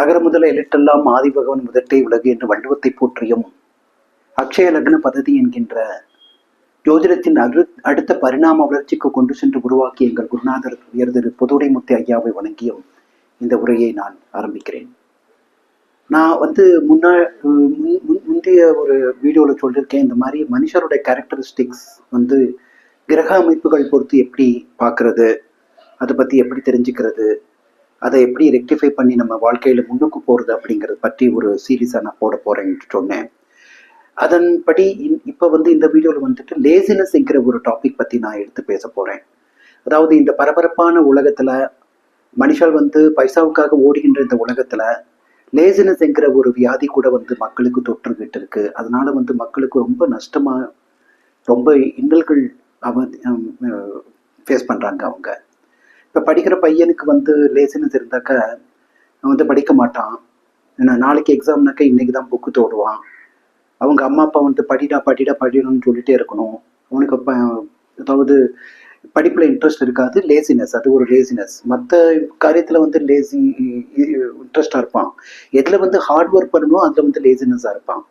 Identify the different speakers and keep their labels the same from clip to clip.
Speaker 1: அகர முதல எழுத்தெல்லாம் ஆதிபகவன் முதட்டை உலகு என்று வள்ளுவத்தை போற்றியும் அக்ஷய லக்ன பததி என்கின்ற ஜோதிடத்தின் அடுத்த பரிணாம வளர்ச்சிக்கு கொண்டு சென்று உருவாக்கி எங்கள் குருநாதர் உயர்திரு புதுடைமுத்தி ஐயாவை வணங்கியும் இந்த உரையை நான் ஆரம்பிக்கிறேன். நான் முந்தைய ஒரு வீடியோவில் சொல்லியிருக்கேன், இந்த மாதிரி மனுஷருடைய கேரக்டரிஸ்டிக்ஸ் கிரக அமைப்புகள் பொறுத்து எப்படி பார்க்கறது, அதை பற்றி எப்படி தெரிஞ்சுக்கிறது, அதை எப்படி ரெக்டிஃபை பண்ணி நம்ம வாழ்க்கையில் முன்னுக்கு போகிறது அப்படிங்கிறத பற்றி ஒரு சீரீஸாக நான் போட போகிறேன்னு சொன்னேன். அதன்படி இப்போ இந்த வீடியோவில் லேசினஸ்ங்கிற ஒரு டாபிக் பற்றி நான் எடுத்து பேச போகிறேன். அதாவது இந்த பரபரப்பான உலகத்தில் மனுஷால் பைசாவுக்காக ஓடுகின்ற இந்த உலகத்தில் லேசினஸ்ங்கிற ஒரு வியாதி கூட மக்களுக்கு தொற்றுகிட்டு இருக்கு. அதனால மக்களுக்கு ரொம்ப நஷ்டமாக, ரொம்ப இன்னல்கள் ஃபேஸ் பண்ணுறாங்க. அவங்க இப்போ படிக்கிற பையனுக்கு லேசினஸ் இருந்தாக்கா அவன் படிக்க மாட்டான். ஏன்னா நாளைக்கு எக்ஸாம்னாக்கா இன்னைக்கு தான் புக்கு தோடுவான். அவங்க அம்மா அப்பா படிடணும்னு சொல்லிட்டே இருக்கணும். அவனுக்கு அதாவது படிப்பில் இன்ட்ரெஸ்ட் இருக்காது, லேசினஸ், அது ஒரு லேசினஸ். மற்ற காரியத்தில் லேசி இன்ட்ரெஸ்டாக இருப்பான். எதில் ஹார்ட் ஒர்க் பண்ணணும் அதில் லேசினஸாக இருப்பான்.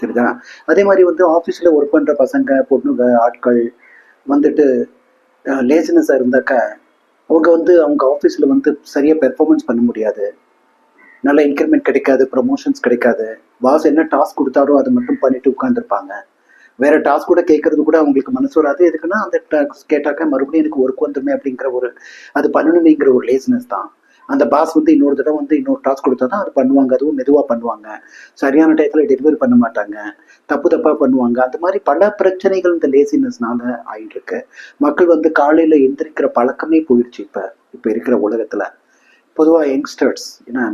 Speaker 1: சரிதா? அதே மாதிரி ஆஃபீஸில் ஒர்க் பண்ணுற பசங்க, பொண்ணுங்க, ஆட்கள் லேசினஸாக இருந்தாக்கா அவங்க அவங்க ஆஃபீஸில் சரியாக பெர்ஃபார்மன்ஸ் பண்ண முடியாது, நல்ல இன்க்ரிமெண்ட் கிடைக்காது, ப்ரமோஷன்ஸ் கிடைக்காது. பாஸ் என்ன டாஸ்க் கொடுத்தாரோ அதை மட்டும் பண்ணிட்டு உட்காந்துருப்பாங்க. வேற டாஸ்க் கூட கேட்கறது கூட அவங்களுக்கு மனசு வராது. எதுக்குன்னா அந்த டாஸ்க் கேட்டாக்க மறுபடியும் எனக்கு ஒர்க் வந்துருமே அப்படிங்கிற அது பண்ணணுமேங்கிற ஒரு லேசினஸ் தான். அந்த பாஸ் இன்னொரு தடவை இன்னொரு டாஸ்க் கொடுத்தா தான் அது பண்ணுவாங்க. அதுவும் மெதுவாக பண்ணுவாங்க, சரியான டயத்தில் டெலிவரி பண்ண மாட்டாங்க, தப்பாக பண்ணுவாங்க. அந்த மாதிரி பல பிரச்சனைகள் இந்த லேசினஸ்னால ஆகிட்டு இருக்கு. மக்கள் காலையில் எந்திரிக்கிற பழக்கமே போயிடுச்சு. இப்போ இருக்கிற உலகத்தில் பொதுவாக யங்ஸ்டர்ஸ், ஏன்னா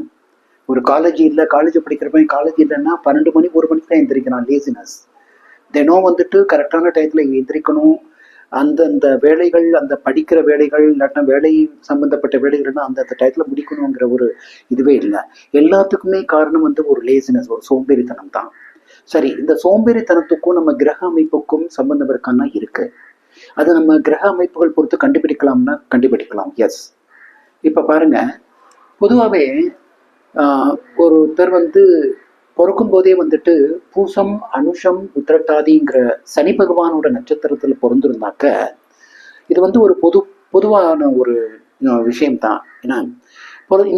Speaker 1: ஒரு காலேஜ் படிக்கிறப்ப காலேஜ் இல்லைன்னா 12 மணி 1 மணிக்கு தான் எந்திரிக்கிறான். லேசினஸ். தினம் கரெக்டான டயத்தில் எந்திரிக்கணும். அந்தந்த வேலைகள், அந்த படிக்கிற வேலைகள் இல்லாட்டினா வேலை சம்பந்தப்பட்ட வேலைகள்னா அந்த டயத்தில் முடிக்கணுங்கிற ஒரு இதுவே இல்லை. எல்லாத்துக்குமே காரணம் ஒரு லேசினஸ், ஒரு சோம்பேறித்தனம் தான். சரி, இந்த சோம்பேறித்தனத்துக்கும் நம்ம கிரக அமைப்புக்கும் சம்பந்தம் இருக்கான்னா இருக்கு. அது நம்ம கிரக அமைப்புகள் பொறுத்து கண்டுபிடிக்கலாம்னா கண்டுபிடிக்கலாம். எஸ். இப்போ பாருங்க, பொதுவாகவே ஒருத்தர் பிறக்கும் போதே பூசம், அனுஷம், உத்திரட்டாதிங்கிற சனி பகவானோட நட்சத்திரத்தில் பிறந்திருந்தாக்க இது ஒரு பொதுவான ஒரு விஷயம்தான். ஏன்னா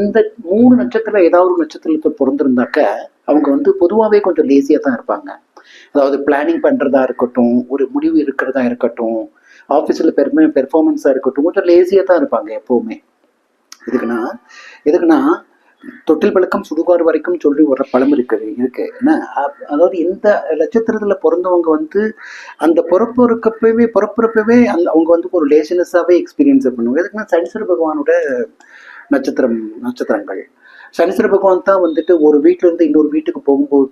Speaker 1: இந்த 3 நட்சத்திரம் ஏதாவது ஒரு நட்சத்திரத்தில் பிறந்திருந்தாக்க அவங்க பொதுவாகவே கொஞ்சம் லேசியாக தான் இருப்பாங்க. அதாவது பிளானிங் பண்ணுறதா இருக்கட்டும், ஒரு முடிவு இருக்கிறதா இருக்கட்டும், ஆஃபீஸில் பெர்ஃபார்மன்ஸாக இருக்கட்டும், கொஞ்சம் லேசியாக தான் இருப்பாங்க எப்போவுமே. எதுக்குன்னா தொட்டில் பழக்கம் சுடுகாடு வரைக்கும் சொல்லி ஒரு பழம் இருக்கு. ஏன்னா அதாவது இந்த நட்சத்திரத்துல பிறந்தவங்க அந்த பிறப்புறப்பவே அவங்க ஒரு லேசினஸாவே எக்ஸ்பீரியன்ஸ் பண்ணுவாங்க. எதுக்குன்னா சனீஸ்வர பகவானோட நட்சத்திரங்கள். சனீஸ்வர பகவான் தான் ஒரு வீட்டுல இருந்து இன்னொரு வீட்டுக்கு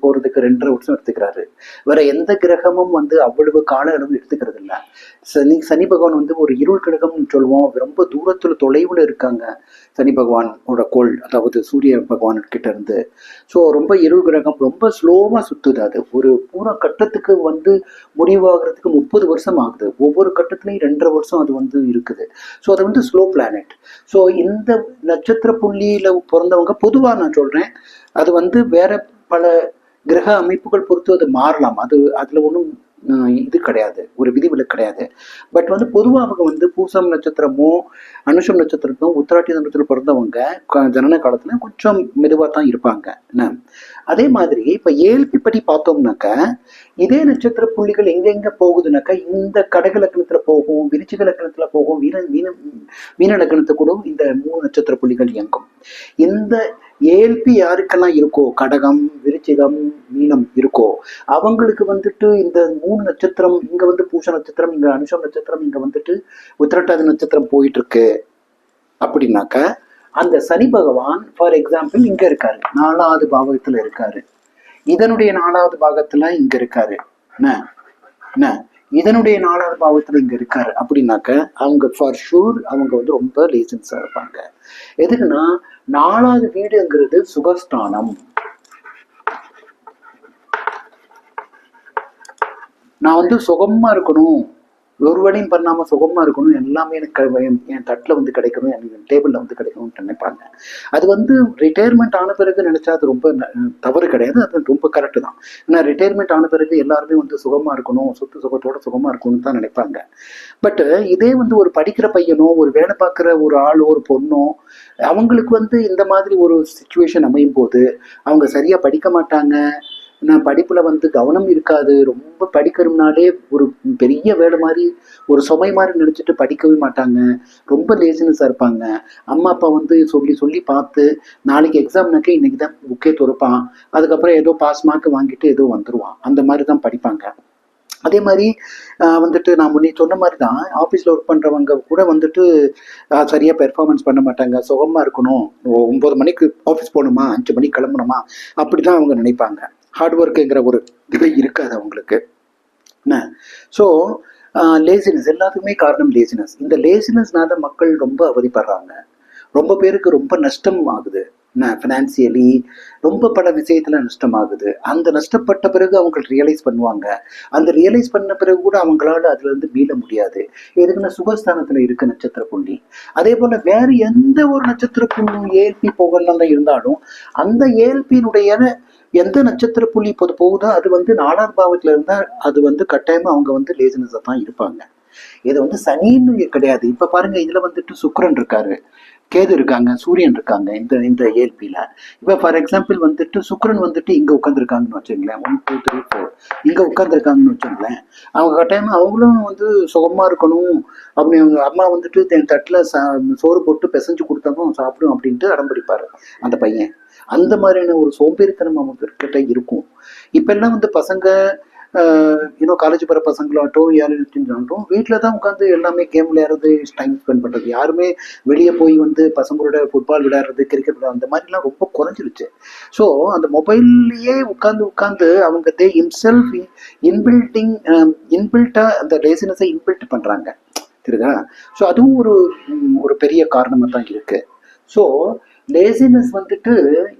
Speaker 1: போறதுக்கு 2.5 வருஷம் எடுத்துக்கிறாரு. வேற எந்த கிரகமும் அவ்வளவு கால அளவு எடுத்துக்கிறது இல்லை. சனி பகவான் ஒரு இருள் கிரகம்னு சொல்லுவோம். ரொம்ப தூரத்துல தொலைவுல இருக்காங்க சனி பகவானோட கோள், அதாவது சூரிய பகவான் கிட்ட இருந்து. ஸோ ரொம்ப இருள் கிரகம், ரொம்ப ஸ்லோவா சுத்துது. அது ஒரு பூரா கட்டத்துக்கு முடிவாகிறதுக்கு 30 வருஷம் ஆகுது. ஒவ்வொரு கட்டத்திலையும் 2.5 வருஷம் அது இருக்குது. ஸோ அது ஸ்லோ பிளானட். ஸோ இந்த நட்சத்திர புள்ளியில பிறந்தவங்க பொதுவா நான் சொல்றேன், அது வேற பல கிரக அமைப்புகள் பொறுத்து அது மாறலாம். அதுல ஒன்றும் இது கிடையாது, ஒரு விதிவிலக்கு கிடையாது. பட் பொதுவாக அவங்க பூசம் நட்சத்திரமோ அனுஷம் நட்சத்திரமோ உத்திராட்டி நட்சத்திரம் பிறந்தவங்க ஜனன காலத்துல கொஞ்சம் மெதுவாக தான் இருப்பாங்க. என்ன அதே மாதிரி இப்ப ஏழ்பி படி பார்த்தோம்னாக்க இதே நட்சத்திர புள்ளிகள் எங்கெங்க போகுதுனாக்கா இந்த கடக லக்னத்துல போகும், விருச்சிக லக்னத்துல போகும், மீன லக்னத்தை கூட இந்த 3 நட்சத்திர புள்ளிகள் இயங்கும். இந்த ஏழ்பி யாருக்கெல்லாம் இருக்கோ, கடகம், விருச்சிகம், மீனம் இருக்கோ, அவங்களுக்கு இந்த 3 நட்சத்திரம், இங்க பூச நட்சத்திரம், இங்க அனுஷம் நட்சத்திரம், இங்க உத்திரட்டாதி நட்சத்திரம் போயிட்டு இருக்கு அப்படின்னாக்க அந்த சனி பகவான் ஃபார் எக்ஸாம்பிள் இங்க இருக்காரு, 4வது பாவகத்துல இருக்காரு. இதனுடைய 4வது பாகத்துல இங்க இருக்காரு. என்ன இதனுடைய 4வது பாவத்துல இங்க இருக்காரு அப்படின்னாக்க அவங்க ஃபார் ஷூர் அவங்க ரொம்ப லேசன்ஸா இருப்பாங்க. எதுக்குன்னா 4வது வீடுங்கிறது சுகஸ்தானம். நான் சுகமா இருக்கணும், ஒரு வேலையும் பண்ணாமல் சுகமாக இருக்கணும், எல்லாமே எனக்கு என் தட்டில் வந்து கிடைக்கணும், என் டேபிளில் வந்து கிடைக்கணும்னு நினைப்பாங்க. அது வந்து ரிட்டையர்மெண்ட் ஆன பிறகு நினைச்சா அது ரொம்ப தவறு கிடையாது, அது ரொம்ப கரெக்டு தான். ஏன்னா ரிட்டையர்மெண்ட் ஆன பிறகு எல்லாருமே வந்து சுகமாக இருக்கணும், சொத்து சுகத்தோட சுகமாக இருக்கணும்னு தான் நினைப்பாங்க. பட் இதே வந்து ஒரு படிக்கிற பையனோ, ஒரு வேலை பார்க்குற ஒரு ஆளோ, ஒரு பொண்ணோ, அவங்களுக்கு வந்து இந்த மாதிரி ஒரு சுச்சுவேஷன் அமையும் போது அவங்க சரியாக படிக்க மாட்டாங்க, நான் படிப்புல வந்து கவனம் இருக்காது, ரொம்ப படிக்கணும்னாலே ஒரு பெரிய வேலை மாதிரி, ஒரு சுமை மாதிரி நினைச்சிட்டு படிக்கவே மாட்டாங்க, ரொம்ப லேசினஸா இருப்பாங்க. அம்மா அப்பா வந்து சொல்லி சொல்லி பார்த்து நாளைக்கு எக்ஸாம்னாக்கே இன்னைக்கு தான் புக்கே துறப்பான், அதுக்கப்புறம் ஏதோ பாஸ் மார்க் வாங்கிட்டு ஏதோ வந்துருவான், அந்த மாதிரி தான் படிப்பாங்க. அதே மாதிரி வந்துட்டு நான் முன்னே சொன்ன மாதிரி தான் ஆஃபீஸில் ஒர்க் பண்ணுறவங்க கூட வந்துட்டு சரியாக பெர்ஃபார்மன்ஸ் பண்ண மாட்டாங்க, சுகமாக இருக்கணும், 9 மணிக்கு ஆஃபீஸ் போகணுமா, 5 மணிக்கு கிளம்பணுமா, அப்படி தான் அவங்க நினைப்பாங்க. ஹார்ட் ஒர்க்குங்கிற ஒரு நிலை இருக்காது அவங்களுக்கு. என்ன ஸோ லேசினஸ், எல்லாத்துக்குமே காரணம் லேசினஸ். இந்த லேசினஸ்னால மக்கள் ரொம்ப அவதிப்படுறாங்க, ரொம்ப பேருக்கு ரொம்ப நஷ்டம் ஆகுது, ஃபினான்சியலி ரொம்ப பல விஷயத்துல நஷ்டமாகுது. அந்த நஷ்டப்பட்ட பிறகு அவங்க ரியலைஸ் பண்ணுவாங்க, அந்த ரியலைஸ் பண்ண பிறகு கூட அவங்களால அதுல இருந்து மீள முடியாது. எதுக்குன்னா சுகஸ்தானத்துல இருக்கு நட்சத்திர புள்ளி. அதே போல வேற எந்த ஒரு நட்சத்திர புள்ளியும் ஏஎல்பி போகலாம் இருந்தாலும் அந்த ஏஎல்பியினுடைய எந்த நட்சத்திர புள்ளி இப்போது போகுதோ அது வந்து 4ஆம் பாவத்துல இருந்தா அது வந்து கட்டாயமா அவங்க வந்து லேசினஸா தான் இருப்பாங்க. இது வந்து சனின்னு கிடையாது. இப்ப பாருங்க, இதுல வந்துட்டு சுக்கிரன் இருக்காரு, கேது இருக்காங்க, சூரியன் இருக்காங்க இந்த இந்த ஏஎல்பியில. இப்ப ஃபார் எக்ஸாம்பிள் வந்துட்டு சுக்கிரன் வந்துட்டு இங்க உட்காந்துருக்காங்கன்னு வச்சுங்களேன், 1 2 3 4 இங்க உட்காந்துருக்காங்கன்னு வச்சுங்களேன், அவங்க கட்டாயமா அவங்களும் வந்து சுகமா இருக்கணும், அப்படி அவங்க அம்மா வந்துட்டு என் தட்டுல சோறு போட்டு பிசைஞ்சு கொடுத்தாலும் சாப்பிடும் அப்படின்ட்டு அடம்பிடிப்பாரு அந்த பையன். அந்த மாதிரியான ஒரு சோம்பேறித்தனம் அவங்க கிட்ட இருக்கும். இப்ப எல்லாம் வந்து பசங்க இன்னும் காலேஜ் போகிற பசங்களாட்டும் யாரும் வீட்டில் தான் உட்காந்து எல்லாமே கேம் விளையாடுறது, டைம் ஸ்பெண்ட் பண்ணுறது, யாருமே வெளியே போய் வந்து பசங்களோட ஃபுட்பால் விளையாடுறது, கிரிக்கெட் விளையாடுறது அந்த மாதிரிலாம் ரொம்ப குறைஞ்சிருச்சு. ஸோ அந்த மொபைல்லையே உட்காந்து அவங்க தே இன்செல்ஃப் இன்பில்ட்டாக அந்த லேசினஸை இன்பில்ட் பண்ணுறாங்க, தெரியுதா? ஸோ அதுவும் ஒரு ஒரு பெரிய காரணமாக தான் இருக்குது. ஸோ லேசினஸ் வந்துட்டு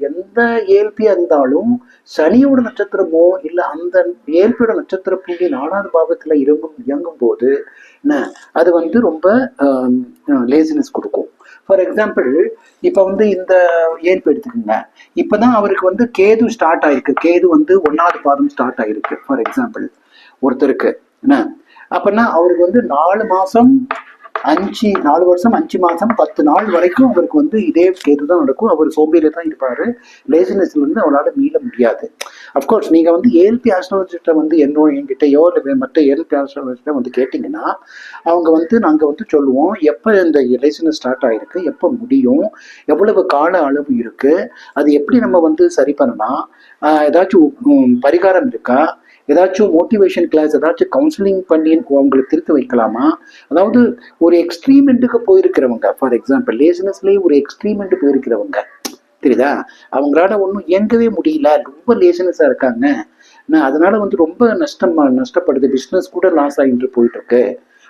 Speaker 1: எந்த ஏஎல்பியா இருந்தாலும் சனியோட நட்சத்திரமோ இல்லை அந்த ஏஎல்பியோட நட்சத்திர புள்ளி 4ஆவது பாவத்துல இயங்கும் போது அது வந்து ரொம்ப லேசினஸ் கொடுக்கும். ஃபார் எக்ஸாம்பிள் இப்போ வந்து இந்த ஏஎல்பி எடுத்துக்கோங்க, இப்போதான் அவருக்கு வந்து கேது ஸ்டார்ட் ஆயிருக்கு, கேது வந்து 1ஆவது பாதம் ஸ்டார்ட் ஆயிருக்கு ஃபார் எக்ஸாம்பிள் ஒருத்தருக்கு. என்ன அப்படின்னா அவருக்கு வந்து 4 மாசம் 4 வருஷம் 5 மாசம் 10 நாள் வரைக்கும் அவருக்கு வந்து இதே கேது தான் நடக்கும், அவர் சோம்பேறியில தான் இருப்பாரு, லேசினஸ்ல இருந்து அவரால் மீள முடியாது. அப்கோர்ஸ் நீங்க வந்து ஏஎல்பி ஆஸ்ட்ராலஜிஸ்ட வந்து என்கிட்டயோ இல்லை மற்ற ஏஎல்பி ஆஸ்ட்ராலஜிஸ்ட வந்து கேட்டிங்கன்னா அவங்க வந்து நாங்கள் வந்து சொல்லுவோம் எப்போ இந்த லேசினஸ் ஸ்டார்ட் ஆயிருக்கு, எப்போ முடியும், எவ்வளவு கால அளவு இருக்கு, அது எப்படி நம்ம வந்து சரி பண்ணலாம், ஏதாச்சும் பரிகாரம் இருக்கா, ஏதாச்சும் மோட்டிவேஷன் கிளாஸ், ஏதாச்சும் கவுன்சிலிங் பண்ணி அவங்களுக்கு திருத்த வைக்கலாமா. அதாவது ஒரு எக்ஸ்ட்ரீமெண்ட்டுக்கு போயிருக்கிறவங்க, ஃபார் எக்ஸாம்பிள் லேசினஸ்லேயே ஒரு எக்ஸ்ட்ரீமெண்ட் போயிருக்கிறவங்க, தெரியுதா, அவங்களால ஒன்றும் இயங்கவே முடியல, ரொம்ப லேசினஸாக இருக்காங்க, அதனால வந்து ரொம்ப நஷ்டப்படுது, பிஸ்னஸ் கூட லாஸ் ஆகிட்டு போயிட்டு இருக்கு,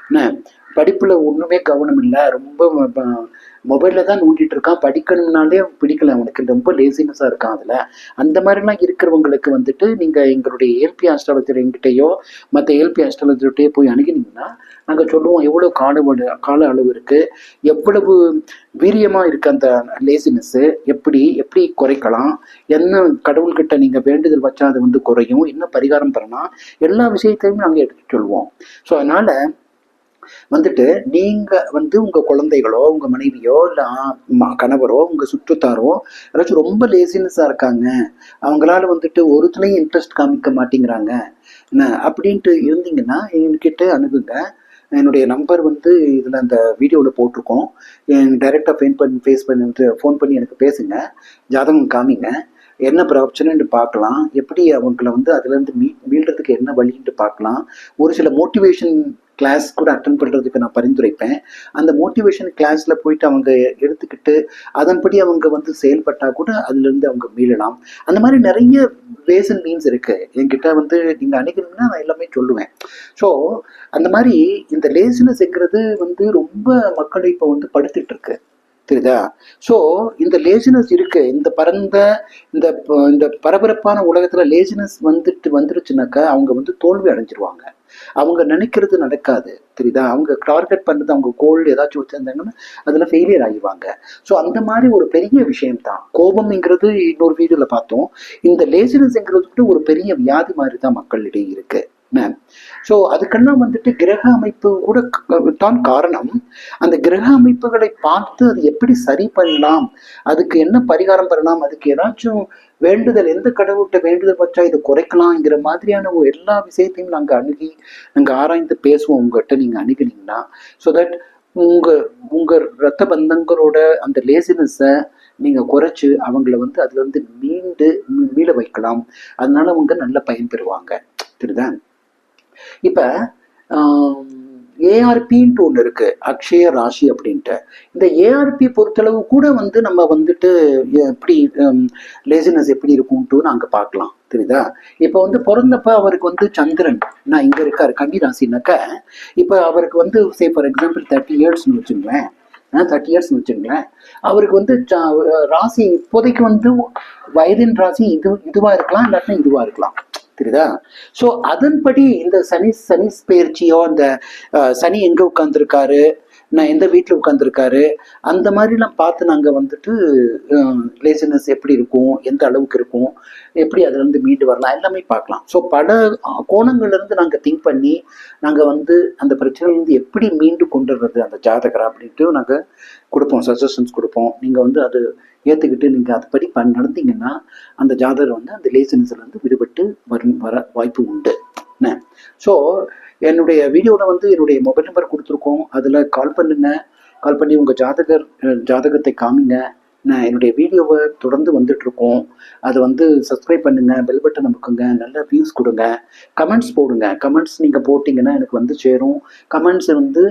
Speaker 1: என்ன படிப்புல ஒண்ணுமே கவனம் இல்லை, ரொம்ப மொபைல்ல தான் நோண்டிட்டு இருக்கான், படிக்கணும்னாலே பிடிக்கல அவனுக்கு, ரொம்ப லேசினஸா இருக்கான் அதுல. அந்த மாதிரிலாம் இருக்கிறவங்களுக்கு வந்துட்டு நீங்க எங்களுடைய ஏஎல்பி ஆஸ்ட்ராலஜர் எங்கிட்டயோ மற்ற ஏஎல்பி ஆஸ்ட்ராலஜர்கிட்டயோ போய் அணுகினீங்கன்னா நாங்க சொல்லுவோம் எவ்வளவு கால அளவு இருக்கு, எவ்வளவு வீரியமா இருக்கு அந்த லேசினஸ், எப்படி குறைக்கலாம், என்ன கடவுள்கிட்ட நீங்க வேண்டுதல் வச்சா அது வந்து குறையும், என்ன பரிகாரம் பண்ணலாம், எல்லா விஷயத்தையும் நாங்க எடுத்து சொல்லுவோம். ஸோ அதனால வந்துட்டு நீங்க வந்து உங்க குழந்தைகளோ உங்க மனைவியோ இல்ல கணவரோ உங்க சுற்றத்தாரோ யாராச்சும் ரொம்ப லேசினஸா இருக்காங்க, அவங்களால வந்துட்டு ஒருத்தனையும் இன்ட்ரெஸ்ட் காமிக்க மாட்டேங்கிறாங்க அப்படின்ட்டு இருந்தீங்கன்னா என்கிட்ட அணுகுங்க. என்னுடைய நம்பர் வந்து இதில் அந்த வீடியோவில் போட்டிருக்கோம், டைரெக்டாக ஃபோன் பண்ணி எனக்கு பேசுங்க, ஜாதகம் காமிங்க, என்ன பிரச்சனைன்னு பார்க்கலாம், எப்படி அவங்கள வந்து அதுலேருந்து மீள்றதுக்கு என்ன வழின்ட்டு பார்க்கலாம். ஒரு சில மோட்டிவேஷன் கிளாஸ் கூட அட்டன் பண்ணுறதுக்கு நான் பரிந்துரைப்பேன். அந்த மோட்டிவேஷன் கிளாஸில் போயிட்டு அவங்க எடுத்துக்கிட்டு அதன்படி அவங்க வந்து செயல்பட்டால் கூட அதுலேருந்து அவங்க மீளலாம். அந்த மாதிரி நிறைய வேஸ் அண்ட் மீன்ஸ் இருக்குது, என்கிட்ட வந்து நீங்கள் அணுகினீங்கன்னா நான் எல்லாமே சொல்லுவேன். ஸோ அந்த மாதிரி இந்த லேசினஸ்ங்கிறது வந்து ரொம்ப மக்களை இப்போ வந்து படுத்திட்டு இருக்கு, தெரியுதா? ஸோ இந்த லேசினஸ் இருக்கு, இந்த பரந்த இந்த பரபரப்பான உலகத்துல லேசினஸ் வந்துருச்சுனாக்கா அவங்க வந்து தோல்வி அடைஞ்சிருவாங்க. அவங்க நினைக்கிறது நடக்காது. தெரியுதா? அவங்க டார்கெட் பண்ணது அவங்க கோல் ஏதாச்சும் வச்சிருந்தாங்கன்னா அதுல ஃபெயிலியர் ஆகிடுவாங்க. ஸோ அந்த மாதிரி ஒரு பெரிய விஷயம் தான் கோபம்ங்கிறது. இன்னொரு வீடியோல பார்த்தோம். இந்த லேசினஸ்ங்கிறது கூட ஒரு பெரிய வியாதி மாதிரி தான் மக்களிடையே இருக்கு. ஸோ அதுக்கெல்லாம் வந்துட்டு கிரக அமைப்பு கூட தான் காரணம். அந்த கிரக அமைப்புகளை பார்த்து அது எப்படி சரி பண்ணலாம், அதுக்கு என்ன பரிகாரம் பண்ணலாம், அதுக்கு ஏதாச்சும் வேண்டுதல், எந்த கடவுள்கிட்ட வேண்டுதல் வச்சா இதை குறைக்கலாம்ங்கிற மாதிரியான எல்லா விஷயத்தையும் நாங்கள் அணுகி நாங்கள் ஆராய்ந்து பேசுவோம். உங்ககிட்ட நீங்கள் அணுகினீங்கன்னா ஸோ தட் உங்க உங்க ரத்த பந்தங்களோட அந்த லேசினஸை நீங்க குறைச்சு அவங்கள வந்து அதுல இருந்து மீள வைக்கலாம். அதனால அவங்க நல்ல பயன் பெறுவாங்க. தெரியுதா? இப்ப ஏஆர்பின்ட்டு ஒன்று இருக்கு, அக்ஷய ராசி அப்படின்ட்டு. இந்த ஏஆர்பி பொறுத்தளவு கூட வந்து நம்ம வந்துட்டு எப்படி லேசினஸ் எப்படி இருக்கும்ட்டு நாங்க பார்க்கலாம். தெரியுதா? இப்ப வந்து பிறந்தப்ப அவருக்கு வந்து சந்திரன் நான் இங்க இருக்காரு கன்னி ராசினாக்க, இப்ப அவருக்கு வந்து சே ஃபார் எக்ஸாம்பிள் 30 இயர்ஸ்னு வச்சுங்களேன். 30 இயர்ஸ்னு வச்சுங்களேன். அவருக்கு வந்து ராசி இப்போதைக்கு வந்து வயதின் ராசி இதுவா இருக்கலாம், இல்லாட்டினா இதுவா இருக்கலாம். தெரியுதா? ஸோ அதன்படி இந்த சனி பயிற்சியோ அந்த சனி எங்க உட்காந்துருக்காரு, நான் எந்த வீட்டில் உட்காந்துருக்காரு, அந்த மாதிரிலாம் பார்த்து நாங்கள் வந்துட்டு லேசினஸ் எப்படி இருக்கும், எந்த அளவுக்கு இருக்கும், எப்படி அதுல இருந்து மீண்டு வரலாம் எல்லாமே பார்க்கலாம். ஸோ பல கோணங்கள்ல இருந்து நாங்கள் திங்க் பண்ணி நாங்கள் வந்து அந்த பிரச்சனையிலேருந்து எப்படி மீண்டு கொண்டு வர்றது அந்த ஜாதகரை அப்படின்ட்டு நாங்கள் கொடுப்போம், சஜஷன்ஸ் கொடுப்போம். நீங்கள் வந்து அது ஏற்றுக்கிட்டு நீங்கள் அதுபடி நடந்தீங்கன்னா அந்த ஜாதகர் வந்து அந்த லேசினஸ்ல இருந்து விடுபட்டு வர வாய்ப்பு உண்டு. ஸோ என்னுடைய வீடியோவில் வந்து என்னுடைய மொபைல் நம்பர் கொடுத்துருக்கோம். அதில் கால் பண்ணுங்க. கால் பண்ணி உங்கள் ஜாதகத்தை காமிங்க. நான் என்னுடைய வீடியோவை தொடர்ந்து வந்துட்டுருக்கோம். அதை வந்து சப்ஸ்கிரைப் பண்ணுங்கள், பெல் பட்டன் அமுக்குங்க, நல்ல வியூஸ் கொடுங்க, கமெண்ட்ஸ் போடுங்க. கமெண்ட்ஸ் நீங்கள் போட்டிங்கன்னா எனக்கு வந்து சேரும். கமெண்ட்ஸ் வந்து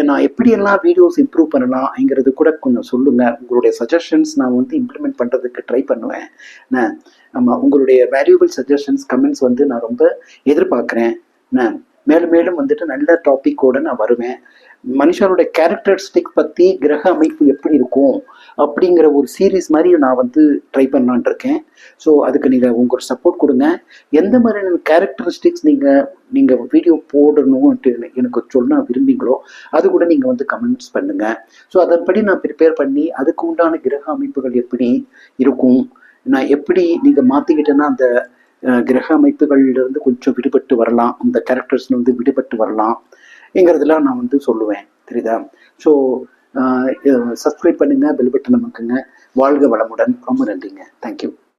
Speaker 1: நான் எப்படியெல்லாம் வீடியோஸ் இம்ப்ரூவ் பண்ணலாம்ங்கிறது கூட கொஞ்சம் சொல்லுங்கள். உங்களுடைய சஜஷன்ஸ் நான் வந்து இம்ப்ளிமெண்ட் பண்ணுறதுக்கு ட்ரை பண்ணுவேன். ஆமாம், உங்களுடைய வேல்யூபிள் சஜஷன்ஸ் கமெண்ட்ஸ் வந்து நான் ரொம்ப எதிர்பார்க்குறேன். மேலும் மேலும் வந்துட்டு நல்ல டாப்பிக்கோட நான் வருவேன். மனுஷனோட கேரக்டரிஸ்டிக் பற்றி கிரக அமைப்பு எப்படி இருக்கும் அப்படிங்கிற ஒரு சீரீஸ் மாதிரி நான் வந்து ட்ரை பண்ணலான் இருக்கேன். ஸோ அதுக்கு நீங்கள் உங்களோட சப்போர்ட் கொடுங்க. எந்த மாதிரியான கேரக்டரிஸ்டிக்ஸ் நீங்கள் வீடியோ போடணும்ட்டு எனக்கு சொல்ல விரும்பிங்களோ அது கூட நீங்கள் வந்து கமெண்ட்ஸ் பண்ணுங்கள். ஸோ அதன்படி நான் ப்ரிப்பேர் பண்ணி அதுக்கு உண்டான கிரக அமைப்புகள் எப்படி இருக்கும், நான் எப்படி நீங்கள் மாற்றிக்கிட்டேன்னா அந்த கிரக அமைப்புகள்லேருந்து கொஞ்சம் விடுபட்டு வரலாம், அந்த கேரக்டர்ஸ்லேருந்து விடுபட்டு வரலாம்ங்கிறதுலாம் நான் வந்து சொல்லுவேன். தெரியுதா? ஸோ சப்ஸ்கிரைப் பண்ணுங்கள், பெல் பட்டன் அமுக்குங்க. வாழ்க வளமுடன். ரொம்ப நன்றிங்க. தேங்க்யூ.